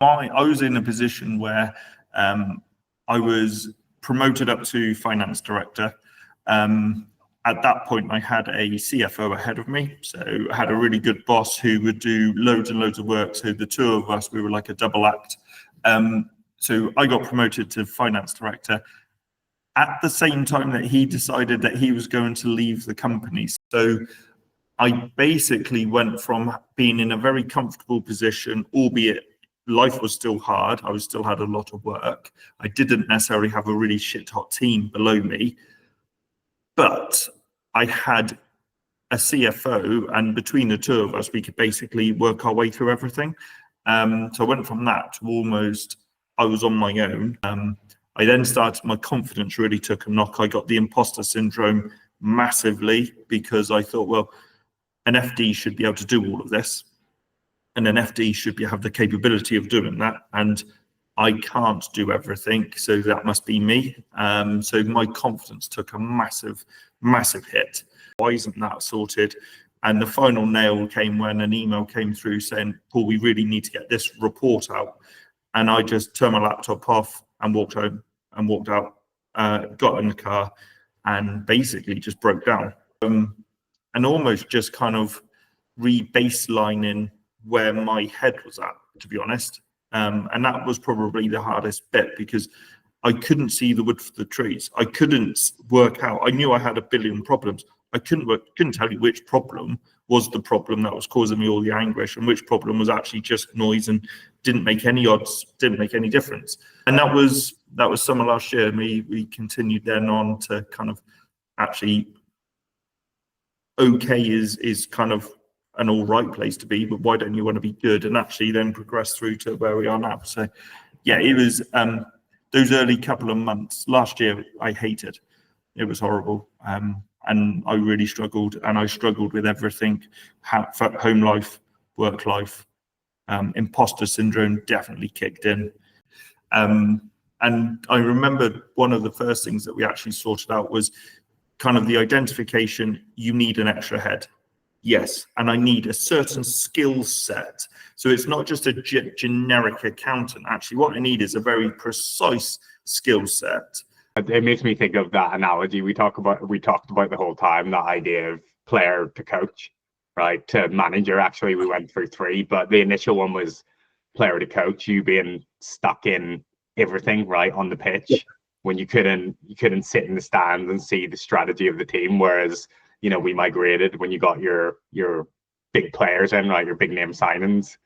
I was in a position where I was promoted up to finance director. At that point, I had a CFO ahead of me, so I had a really good boss who would do loads and loads of work. So the two of us, we were like a double act. So I got promoted to finance director at the same time that he decided that he was going to leave the company. So I basically went from being in a very comfortable position, albeit life was still hard. I still had a lot of work. I didn't necessarily have a really shit hot team below me, but I had a CFO, and between the two of us, we could basically work our way through everything. So I went from that to almost, I was on my own. I then started, my confidence really took a knock. I got the imposter syndrome massively because I thought, well, an FD should be able to do all of this, and an FD should have the capability of doing that. And I can't do everything, so that must be me. So my confidence took a massive, massive hit. Why isn't that sorted? And the final nail came when an email came through saying, Paul, we really need to get this report out. And I just turned my laptop off and walked home and walked out, got in the car and basically just broke down. And almost just kind of re-baselining where my head was at, to be honest. And that was probably the hardest bit because I couldn't see the wood for the trees. I couldn't work out. I knew I had a billion problems. I couldn't tell you which problem was the problem that was causing me all the anguish and which problem was actually just noise and didn't make any odds, didn't make any difference. And that was summer last year. We continued then on to kind of actually, okay is kind of an all right place to be, but why don't you want to be good? And actually then progress through to where we are now. So yeah, it was those early couple of months last year I hated. It was horrible. And I really struggled, and I struggled with everything, home life, work life. Imposter syndrome definitely kicked in. And I remember one of the first things that we actually sorted out was kind of the identification, you need an extra head. Yes, and I need a certain skill set. So it's not just a generic accountant. Actually, what I need is a very precise skill set. It makes me think of that analogy we talked about the whole time, that idea of player to coach, right? To manager, actually, we went through three, but the initial one was player to coach, you being stuck in everything, right, on the pitch, when you couldn't sit in the stands and see the strategy of the team. Whereas, you know, we migrated when you got your big players in, right, your big name signings,